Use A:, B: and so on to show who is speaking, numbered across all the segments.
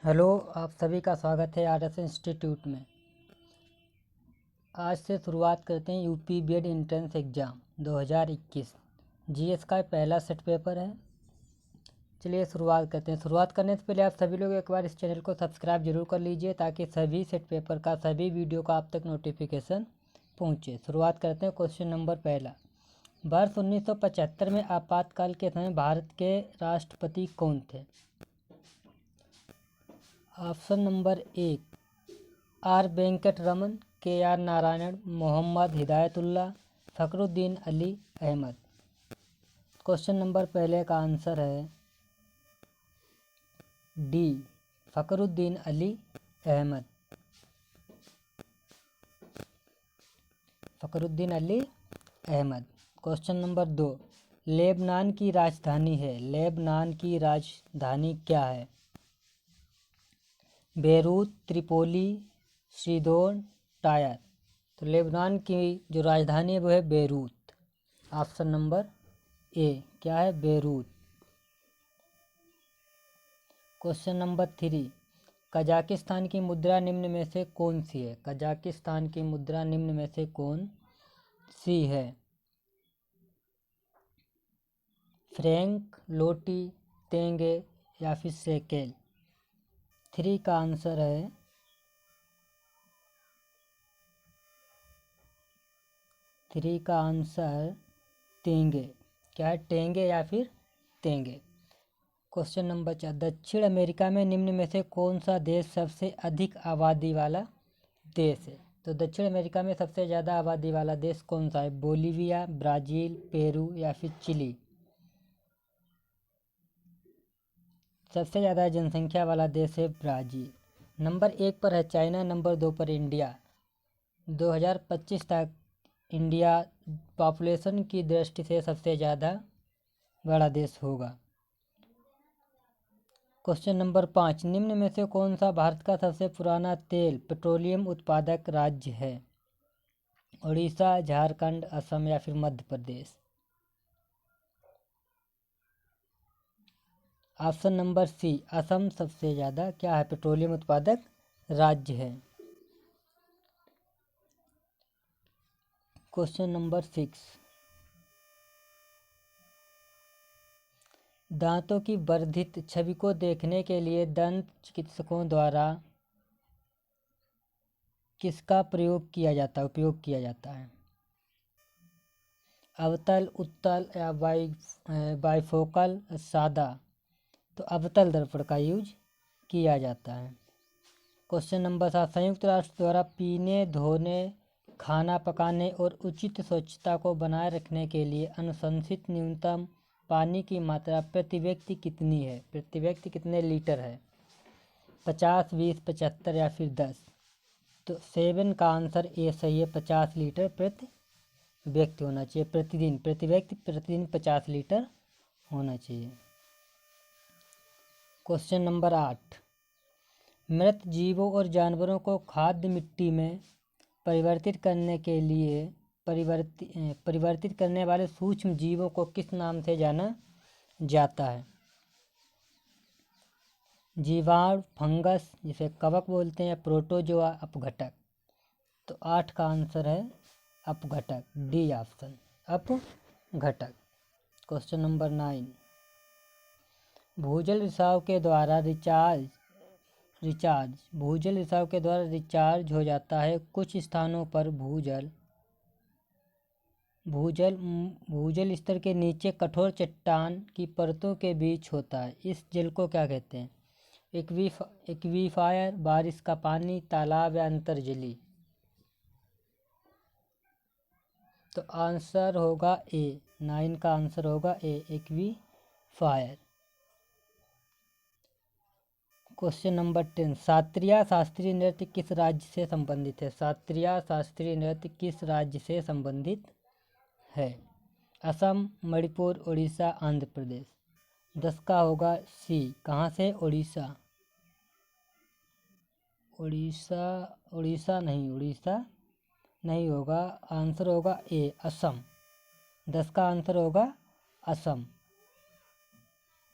A: Hello, आप सभी का स्वागत है आरएस इंस्टीट्यूट में। आज से शुरुआत करते हैं UP BEd entrance exam 2021। GS का पहला सेट पेपर है। चलिए शुरुआत करते हैं। शुरुआत करने से पहले आप सभी लोग एक बार इस चैनल को सब्सक्राइब जरूर कर लीजिए ताकि सभी सेट पेपर का सभी वीडियो का आप तक नोटिफिकेशन पहुँचे। शुरुआत करते हैं। क्वेश्चन नंबर पहला, वर्ष 1975 में आपातकाल के समय भारत के राष्ट्रपति कौन थे? ऑप्शन नंबर 1 आर वेंकट रमन, K R Narayanan, Mohammad Hidayatullah, Fakhruddin Ali Ahmed. Question number पहले का आंसर है D, Fakhruddin Ali Ahmed. Fakhruddin Ali Ahmed. Question number 2, Lebanon की राजधानी है। लेबनान की राजधानी क्या है? Beirut, Tripoli, Sidon, Tyre. तो लेबनान की जो राजधानी है वो है बेरूत। ऑप्शन नंबर ए क्या है? बेरूत। क्वेश्चन नंबर 3, कजाकिस्तान की मुद्रा निम्न में से कौन सी है? कजाकिस्तान की मुद्रा निम्न में से कौन सी है? फ्रैंक, लोटी, तेंगे या फिर शेकेल। 3 का आंसर है तेंगे। क्या है? टेंगे या फिर तेंगे। क्वेश्चन नंबर 4, दक्षिण अमेरिका में निम्न में से कौन सा देश सबसे अधिक आबादी वाला देश है? तो दक्षिण अमेरिका में सबसे ज़्यादा आबादी वाला देश कौन सा है? बोलीविया, ब्राज़ील, पेरू या फिर चिली। सबसे ज़्यादा जनसंख्या वाला देश है ब्राज़ील। नंबर 1 पर है चाइना, नंबर 2 पर इंडिया। 2025 तक इंडिया पॉपुलेशन की दृष्टि से सबसे ज़्यादा बड़ा देश होगा। क्वेश्चन नंबर 5, निम्न में से कौन सा भारत का सबसे पुराना तेल पेट्रोलियम उत्पादक राज्य है? उड़ीसा, झारखंड, असम या फिर Madhya Pradesh. Option number C, Assam सबसे ज़्यादा क्या है? पेट्रोलियम उत्पादक राज्य है। क्वेश्चन नंबर 6, दांतों की वर्धित छवि को देखने के लिए दंत चिकित्सकों द्वारा किसका उपयोग किया जाता है? अवतल, उत्तल या बाइफोकल, सादा। तो अवतल दर्पण का यूज किया जाता है। क्वेश्चन नंबर 7, संयुक्त राष्ट्र द्वारा पीने, धोने, खाना पकाने और उचित स्वच्छता को बनाए रखने के लिए अनुशंसित न्यूनतम पानी की मात्रा प्रति व्यक्ति कितनी है? प्रति व्यक्ति कितने लीटर है? 50, 20, 75 या फिर 10। तो 7 का आंसर ए सही है। 50 लीटर प्रति व्यक्ति होना चाहिए प्रतिदिन। प्रति व्यक्ति प्रतिदिन 50 लीटर होना चाहिए। क्वेश्चन नंबर 8, मृत जीवों और जानवरों को खाद्य मिट्टी में परिवर्तित करने वाले सूक्ष्म जीवों को किस नाम से जाना जाता है? जीवाणु, फंगस जिसे कवक बोलते हैं, या प्रोटोजोआ, अपघटक। तो 8 का आंसर है अपघटक, डी ऑप्शन, अपघटक। क्वेश्चन नंबर 9, भूजल रिसाव के द्वारा रिचार्ज हो जाता है। कुछ स्थानों पर भूजल स्तर के नीचे कठोर चट्टान की परतों के बीच होता है। इस जल को क्या कहते हैं? एक्वीफायर, बारिश का पानी, तालाब या अंतर्जली। तो आंसर होगा ए, 9 का आंसर होगा ए, एक्वीफायर। क्वेश्चन नंबर 10, शास्त्रीय नृत्य किस राज्य से संबंधित है? शास्त्रीय नृत्य किस राज्य से संबंधित है? असम, मणिपुर, उड़ीसा, आंध्र प्रदेश। 10 का होगा सी, कहाँ से? उड़ीसा। उड़ीसा नहीं होगा। आंसर होगा ए, असम। 10 का आंसर होगा असम।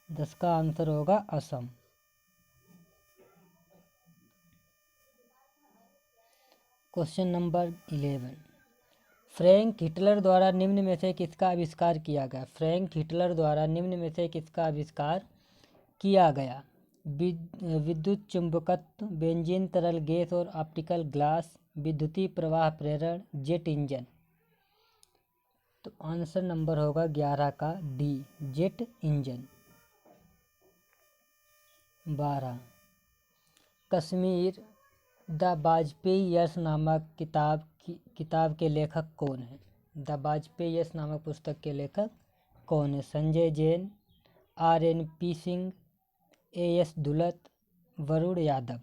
A: 10 का आंसर होगा Assam. Question number 11, Frank Hitler द्वारा निम्न में से किसका आविष्कार किया गया? फ्रैंक हिटलर द्वारा निम्न में से किसका आविष्कार किया गया? विद्युत चुंबकत्व, बेंजीन तरल गैस और ऑप्टिकल ग्लास, विद्युतीय प्रवाह प्रेरण, जेट इंजन। तो आंसर नंबर होगा 11 का D, jet engine. 12, Kashmir the Vajpayee years नामक किताब के लेखक कौन है? द वाजपेयी यश नामक पुस्तक के लेखक कौन है? Sanjay Jain, RNP Singh, AS Dulat, Varun Yadav.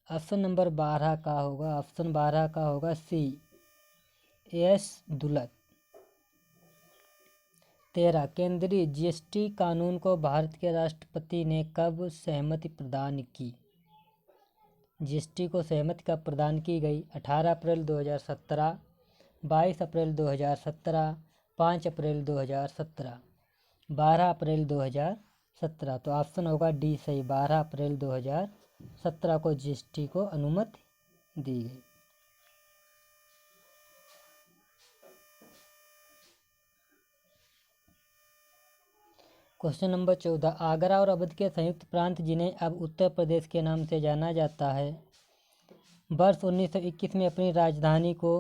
A: Option number 12 का होगा सी, AS दुलत। 13, केंद्रीय GST कानून को भारत के राष्ट्रपति ने कब सहमति प्रदान की? GST को सहमति कब प्रदान की गई? 18 अप्रैल 2017, 22 अप्रैल 2017, 5 अप्रैल 2017, 12 अप्रैल 2017। तो ऑप्शन होगा डी सही, 12 अप्रैल 2017 को GST को अनुमति दी गई। क्वेश्चन नंबर 14, आगरा और अवध के संयुक्त प्रांत जिन्हें अब उत्तर प्रदेश के नाम से जाना जाता है, वर्ष 1921 में अपनी राजधानी को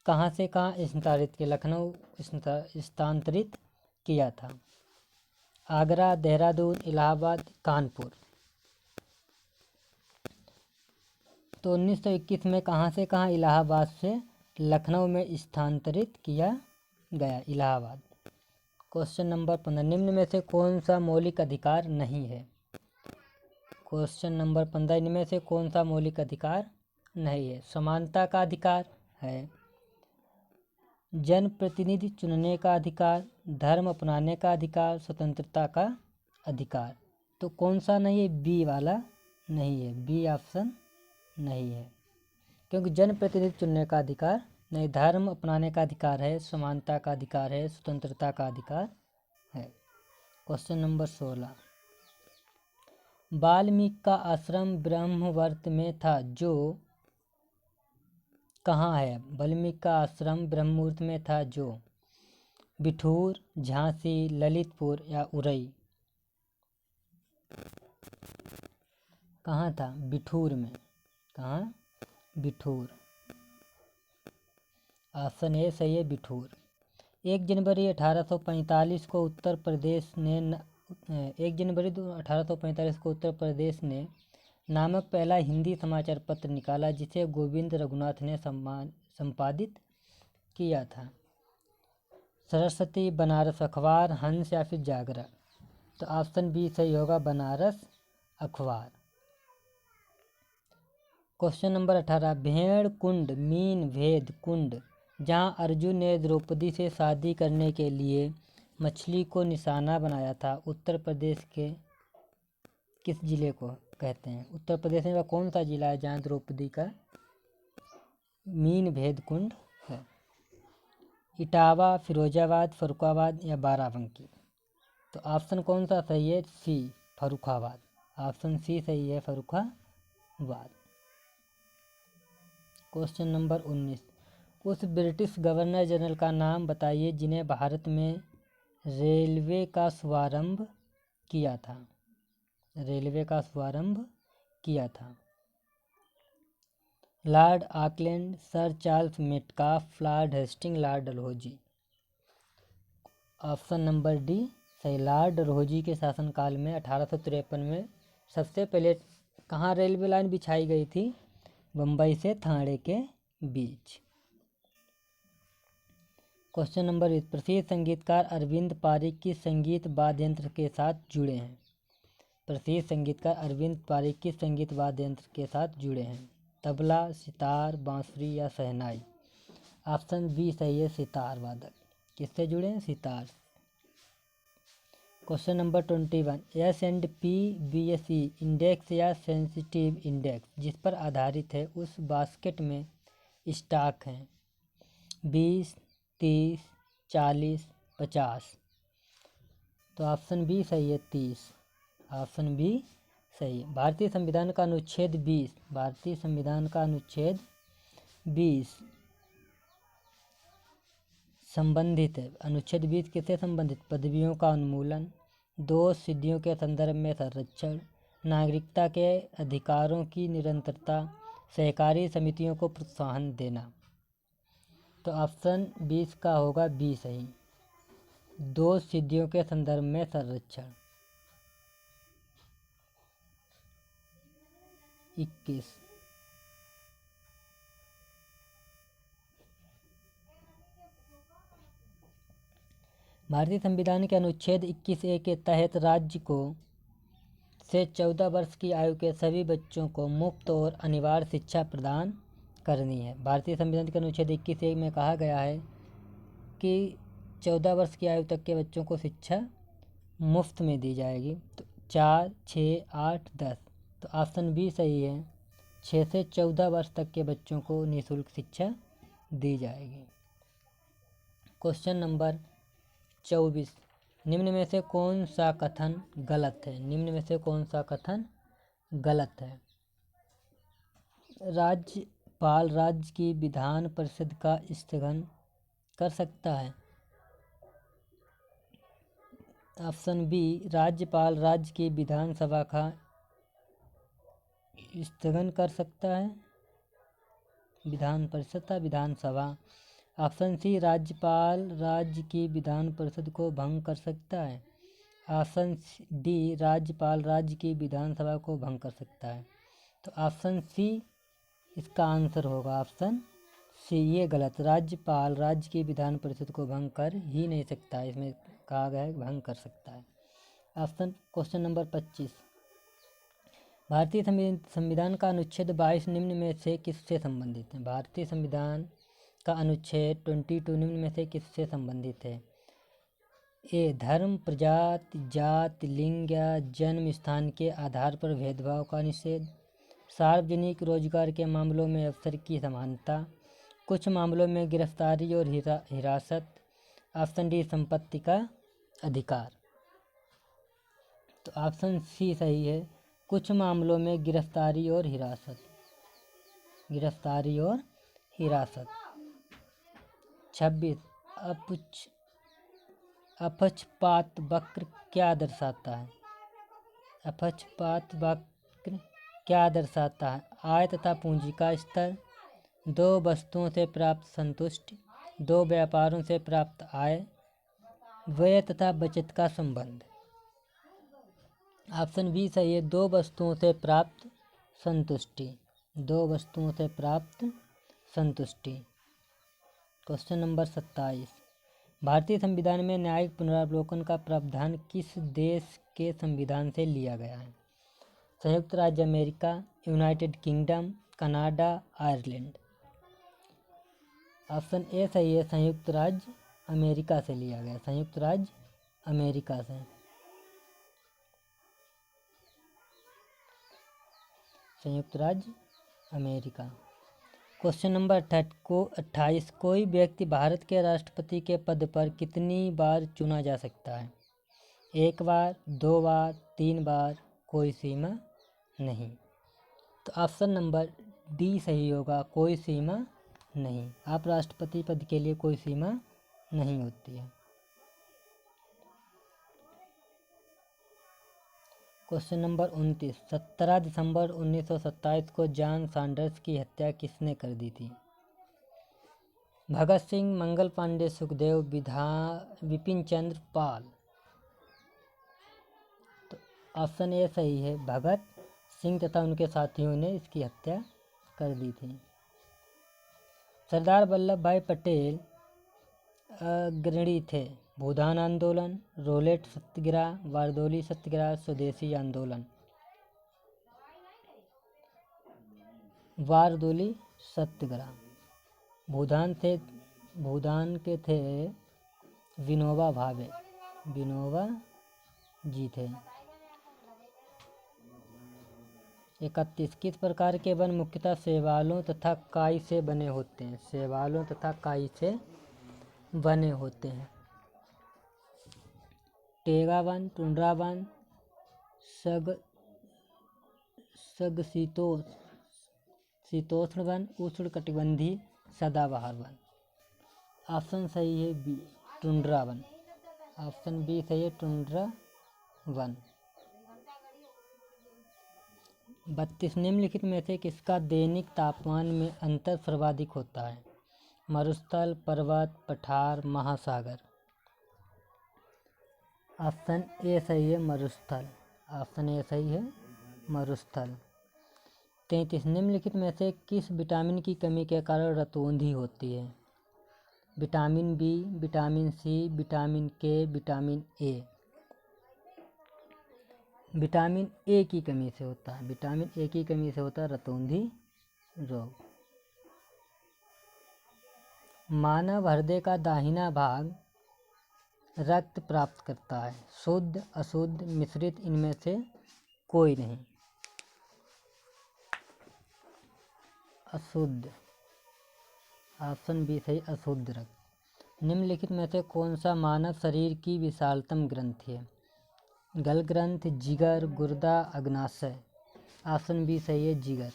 A: कहाँ से कहाँ स्थानांतरित किया? लखनऊ स्थानांतरित किया था। आगरा, देहरादून, इलाहाबाद, कानपुर। तो 1921 में कहाँ से कहाँ? इलाहाबाद से लखनऊ में स्थानांतरित किया गया, इलाहाबाद। क्वेश्चन नंबर 15, निम्न में से कौन सा मौलिक अधिकार नहीं है? क्वेश्चन नंबर 15, इनमें से कौन सा मौलिक अधिकार नहीं है? समानता का अधिकार है, जनप्रतिनिधि चुनने का अधिकार, धर्म अपनाने का अधिकार, स्वतंत्रता का अधिकार। तो कौन सा नहीं है? बी वाला नहीं है, बी ऑप्शन नहीं है, क्योंकि जनप्रतिनिधि चुनने का अधिकार नहीं, धर्म अपनाने का अधिकार है, समानता का अधिकार है, स्वतंत्रता का अधिकार है। क्वेश्चन नंबर 16, वाल्मीकि का आश्रम ब्रह्मवर्त में था जो कहाँ है? वाल्मीकि का आश्रम ब्रह्मवर्त में था जो बिठूर, झांसी, ललितपुर या उरई। कहाँ था? बिठूर में। कहाँ? बिठूर। ऑप्शन ए सही है, बिठूर। 1 जनवरी 1845 को उत्तर प्रदेश ने 1 जनवरी 1845 को उत्तर प्रदेश ने नामक पहला हिंदी समाचार पत्र निकाला जिसे गोविंद रघुनाथ ने संपादित किया था। सरस्वती, बनारस अखबार, हंस या फिर जागरण। तो ऑप्शन बी सही होगा, बनारस अखबार। क्वेश्चन नंबर 18, भेड़ कुंड मीन भेद कुंड जहां अर्जुन ने द्रौपदी से शादी करने के लिए मछली को निशाना बनाया था, उत्तर प्रदेश के किस जिले को कहते हैं? उत्तर प्रदेश में वह कौन सा जिला है जहाँ द्रौपदी का मीन भेद कुंड है? इटावा, फिरोजाबाद, फर्रुखाबाद या बाराबंकी। तो ऑप्शन कौन सा सही है? सी, फर्रुखाबाद। ऑप्शन सी सही है, फर्रुखाबाद। क्वेश्चन नंबर 19, उस ब्रिटिश गवर्नर जनरल का नाम बताइए जिन्हें भारत में रेलवे का शुभारंभ किया था। रेलवे का शुभारंभ किया था। Lord Auckland, sir Charles Metcalfe, Lord Hastings, Lord Dalhousie. Option number D सही, लॉर्ड डलहौजी के शासनकाल में 1853 में सबसे पहले कहाँ रेलवे लाइन बिछाई गई थी? बम्बई से थाने के बीच। क्वेश्चन नंबर 20, प्रसिद्ध संगीतकार अरविंद पारिक किस संगीत वाद्य यंत्र के साथ जुड़े हैं? प्रसिद्ध संगीतकार अरविंद पारिक किस संगीत वाद्य यंत्र के साथ जुड़े हैं? तबला, सितार, बांसुरी या शहनाई। ऑप्शन बी सही है, सितार वादक। किससे जुड़े हैं? Sitar. Question number 21, S&P BSE index या सेंसिटिव इंडेक्स जिस पर आधारित है उस बास्केट में स्टॉक हैं 20, 30, 40, 50। तो ऑप्शन बी सही है, 30। ऑप्शन बी सही है। भारतीय संविधान का अनुच्छेद 20, भारतीय संविधान का अनुच्छेद 20 संबंधित है। अनुच्छेद 20 किससे संबंधित? पदवियों का उन्मूलन, 2 सिद्धियों के संदर्भ में संरक्षण, नागरिकता के अधिकारों की निरंतरता, सहकारी समितियों को प्रोत्साहन देना। तो ऑप्शन 20 का होगा बी सही, 2 सिद्धियों के संदर्भ में संरक्षण। 21 भारतीय संविधान के अनुच्छेद 21A के तहत राज्य को से 14 वर्ष की आयु के सभी बच्चों को मुफ्त और अनिवार्य शिक्षा प्रदान करनी है। भारतीय संविधान के अनुच्छेद 21A में कहा गया है कि 14 वर्ष की आयु तक के बच्चों को शिक्षा मुफ्त में दी जाएगी। तो 4, 6, 8, 10, तो ऑप्शन बी सही है, 6 से 14 वर्ष तक के बच्चों को निःशुल्क शिक्षा दी जाएगी। क्वेश्चन नंबर 24, निम्न में से कौन सा कथन गलत है? निम्न में से कौन सा कथन गलत है? राज्यपाल राज्य की विधान परिषद का स्थगन कर सकता है। ऑप्शन बी, राज्यपाल राज्य की विधानसभा का स्थगन कर सकता है, विधान परिषद का विधानसभा। ऑप्शन सी, राज्यपाल राज्य की विधान परिषद को भंग कर सकता है। ऑप्शन डी, राज्यपाल राज्य की विधानसभा को भंग कर सकता है। तो ऑप्शन सी इसका आंसर होगा, ऑप्शन सी। ये गलत, राज्यपाल राज्य की विधान परिषद को भंग कर ही नहीं सकता है, इसमें कहा गया है भंग कर सकता है। ऑप्शन क्वेश्चन नंबर 25, भारतीय संविधान का अनुच्छेद 22 निम्न में से किससे संबंधित है? भारतीय संविधान का अनुच्छेद 22 निम्न में से किससे संबंधित है? ए, धर्म, प्रजाति, जाति, लिंग या जन्म स्थान के आधार पर भेदभाव का निषेध, सार्वजनिक रोजगार के मामलों में अवसर की समानता, कुछ मामलों में गिरफ्तारी और हिरासत। ऑप्शन डी, संपत्ति का अधिकार। तो ऑप्शन सी सही है, कुछ मामलों में गिरफ्तारी और हिरासत, गिरफ्तारी और हिरासत। 26, अपक्षपात वक्र क्या दर्शाता है? अपक्षपात वक्र क्या दर्शाता है? आय तथा पूंजी का स्तर, 2 वस्तुओं से प्राप्त संतुष्टि, 2 व्यापारों से प्राप्त आय, व्यय तथा बचत का संबंध। ऑप्शन बी सही है, 2 वस्तुओं से प्राप्त संतुष्टि, 2 वस्तुओं से प्राप्त संतुष्टि। क्वेश्चन नंबर 27, भारतीय संविधान में न्यायिक पुनरावलोकन का प्रावधान किस देश के संविधान से लिया गया है? संयुक्त राज्य America, United kingdom, Canada, Ireland. Option A सही है, संयुक्त राज्य अमेरिका से लिया गया, संयुक्त राज्य अमेरिका से। संयुक्त राज्य अमेरिका। क्वेश्चन नंबर 28, कोई व्यक्ति भारत के राष्ट्रपति के पद पर कितनी बार चुना जा सकता है? 1 बार, 2 बार, 3 बार, कोई सीमा नहीं। तो ऑप्शन नंबर डी सही होगा, कोई सीमा नहीं। आप राष्ट्रपति पद के लिए कोई सीमा नहीं होती है। क्वेश्चन नंबर 29, 17 दिसंबर 1927 को जॉन सैंडर्स की हत्या किसने कर दी थी? भगत सिंह, मंगल पांडे, सुखदेव, विपिन चंद्र पाल। तो ऑप्शन ए सही है, भगत सिंह तथा उनके साथियों ने इसकी हत्या कर दी थी। सरदार वल्लभ भाई पटेल अग्रणी थे। भूदान आंदोलन, रोलेट सत्याग्रह, बारदोली सत्याग्रह, स्वदेशी आंदोलन। बारदोली सत्याग्रह। भूदान के थे विनोबा भावे, विनोबा जी थे। 31, किस प्रकार के वन मुख्यतः शैवालों तथा काई से बने होते हैं? शैवालों तथा काई से बने होते हैं। टेगा वन, टुंड्रा वन, सगशीतोष्ण शीतोष्ण वन, उष्णकटिबंधीय सदाबहार वन। ऑप्शन सही है बी, टुंड्रा वन। ऑप्शन बी सही है, टुंड्रा वन। 32 निम्नलिखित में से किसका दैनिक तापमान में अंतर सर्वाधिक होता है? मरुस्थल, पर्वत, पठार, महासागर। ऑप्शन ए सही है, मरुस्थल। ऑप्शन ए सही है, मरुस्थल। 33 निम्नलिखित में से किस विटामिन की कमी के कारण रतौंधी होती है? Vitamin B, vitamin C, vitamin K, vitamin A. Vitamin A की कमी से होता है, विटामिन ए की कमी से होता है रतौंधी रोग। मानव हृदय का दाहिना भाग रक्त प्राप्त करता है, शुद्ध, अशुद्ध, मिश्रित, इनमें से कोई नहीं। अशुद्ध। ऑप्शन बी सही, अशुद्ध रक्त। निम्नलिखित में से कौन सा मानव शरीर की विशालतम ग्रंथि है? गल ग्रंथ, जिगर, गुर्दा, अग्नाशय। ऑप्शन बी सही है, जिगर।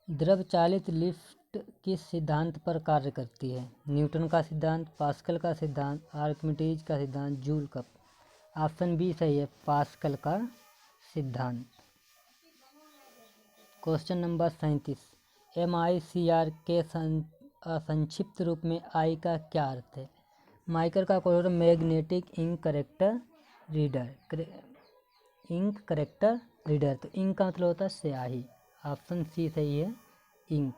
A: द्रव चालित लिफ्ट किस सिद्धांत पर कार्य करती है? न्यूटन का सिद्धांत, पास्कल का सिद्धांत, आर्किमिडीज का सिद्धांत, जूल का। ऑप्शन बी सही है, पास्कल का सिद्धांत। क्वेश्चन नंबर 37, MICR के संक्षिप्त रूप में आई का क्या अर्थ है? माइकर का code magnetic ink character reader. Ink character reader, तो इंक का मतलब होता है स्याही। ऑप्शन सी सही है, इंक।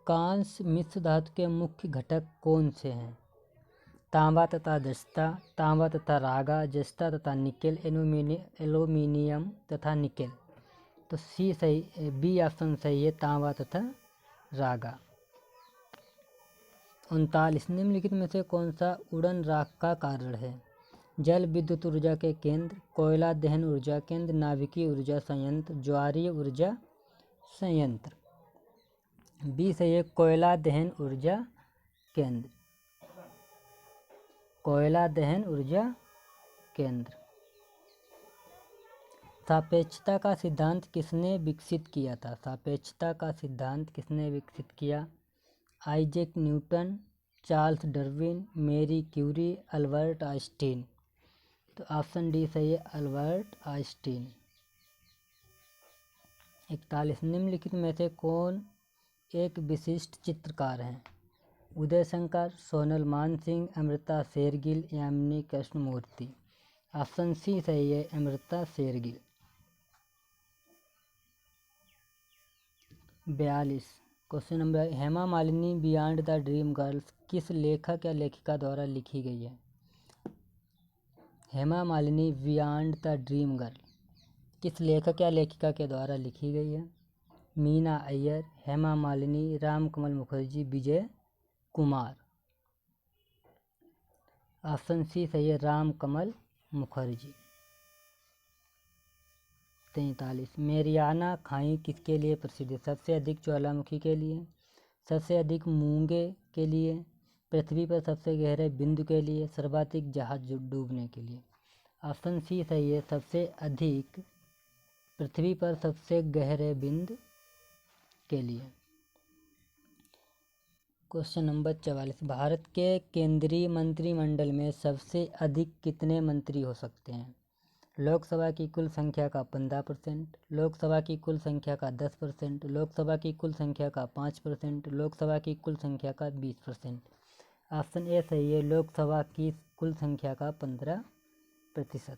A: कांस्य मिश्र धातु के मुख्य घटक कौन से हैं? तांबा तथा जस्ता, तांबा तथा रागा, जस्ता तथा निकेल, एल्यूमिनियम तथा निकेल। तो सी सही, बी ऑप्शन सही है, तांबा तथा रागा। 39 निम्नलिखित में से कौन सा उड़न राख का कारण है? जल विद्युत ऊर्जा के केंद्र, कोयला दहन ऊर्जा केंद्र, नाभिकीय ऊर्जा संयंत्र, ज्वारीय ऊर्जा संयंत्र। बी सही है, कोयला दहन ऊर्जा केंद्र। कोयला दहन ऊर्जा केंद्र। सापेक्षता का सिद्धांत किसने विकसित किया था? सापेक्षता का सिद्धांत किसने विकसित किया? Isaac Newton, Charles Darwin, Marie Curie, Albert Einstein. तो ऑप्शन डी सही है, अल्बर्ट आइंस्टीन। 41 निम्नलिखित में से कौन एक विशिष्ट चित्रकार हैं? उदय शंकर, सोनल मानसिंह, अमृता शेरगिल, यामिनी कृष्णमूर्ति। ऑप्शन सी सही है, Amrita Shergil. 42 question number, Hema Malini beyond the dream girls किस लेखक या लेखिका द्वारा लिखी गई है? Hema Malini beyond the dream girl किस लेखक या लेखिका के द्वारा लिखी गई है? मीना अय्यर, हेमा मालिनी, रामकमल मुखर्जी, विजय कुमार। ऑप्शन सी सही है, रामकमल मुखर्जी। 43 मेरियाना खाई किसके लिए प्रसिद्ध है? सबसे अधिक ज्वालामुखी के लिए, सबसे अधिक मूंगे के लिए, पृथ्वी पर सबसे गहरे बिंदु के लिए, सर्वाधिक जहाज डूबने के लिए। ऑप्शन सी सही है, सबसे अधिक पृथ्वी पर सबसे गहरे बिंदु के लिए। क्वेश्चन नंबर 44 भारत के केंद्रीय मंत्रिमंडल में सबसे अधिक कितने मंत्री हो सकते हैं? लोकसभा की कुल संख्या का 15%, लोकसभा की कुल संख्या का 10%, लोकसभा की कुल संख्या का 5%, लोकसभा की कुल संख्या का 20%। ऑप्शन ए सही है, लोकसभा की कुल संख्या का 15%।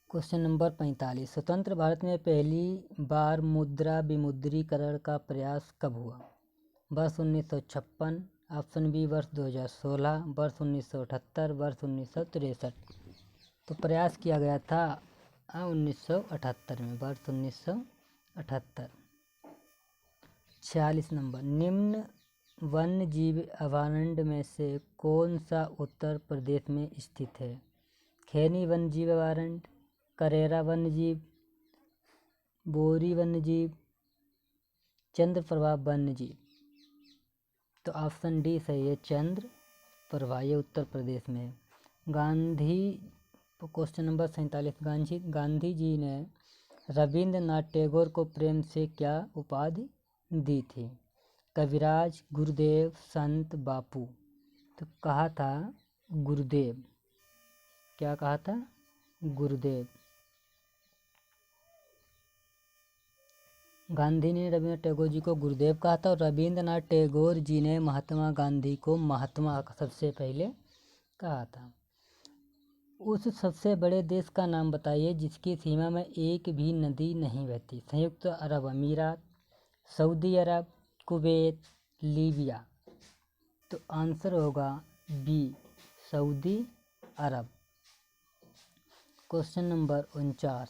A: क्वेश्चन नंबर 45 स्वतंत्र भारत में पहली बार मुद्रा विमुद्रीकरण का प्रयास कब हुआ? वर्ष 1956, ऑप्शन बी वर्ष 2016, वर्ष 1978, वर्ष 1963। तो प्रयास किया गया था 1978 में, वर्ष 1978। 46 नंबर, निम्न वन्य जीव अभयारण्य में से कौन सा उत्तर प्रदेश में स्थित है? खैनी वन्य जीव अभयारण्य, करेरा वन्य जीव, बोरी वन्य जीव, चंद्रप्रभा वन्य जीव। तो ऑप्शन डी सही है, चंद्रप्रभा प्रभा, ये उत्तर प्रदेश में है। गांधी, क्वेश्चन नंबर 47, गांधी जी ने रविंद्रनाथ टैगोर को प्रेम से क्या उपाधि दी थी? कविराज, गुरुदेव, संत, बापू। तो कहा था गुरुदेव। क्या कहा था? गुरुदेव। गांधी ने रविंद्रनाथ टैगोर जी को गुरुदेव कहा था और रविंद्रनाथ टैगोर जी ने महात्मा गांधी को महात्मा सबसे पहले कहा था। उस सबसे बड़े देश का नाम बताइए जिसकी सीमा में एक भी नदी नहीं बहती। संयुक्त अरब अमीरात, सऊदी अरब, कुवैत, लीबिया। तो आंसर होगा बी, सऊदी अरब। क्वेश्चन नंबर 49,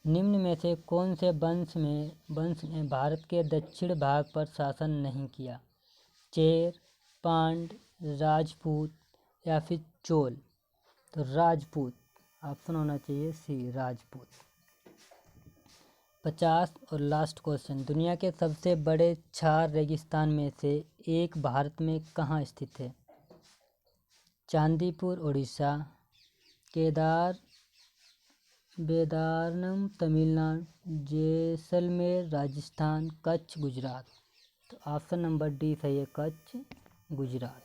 A: निम्न में से कौन से वंश ने भारत के दक्षिण भाग पर शासन नहीं किया? चेर, पांड, राजपूत या फिर चोल? तो राजपूत, ऑप्शन होना चाहिए सी, राजपूत। 50 और लास्ट क्वेश्चन, दुनिया के सबसे बड़े छार रेगिस्तान में से एक भारत में कहाँ स्थित है? चांदीपुर उड़ीसा, केदारनाथ तमिलनाडु, जैसलमेर राजस्थान, कच्छ गुजरात। तो ऑप्शन नंबर डी सही है, कच्छ गुजरात।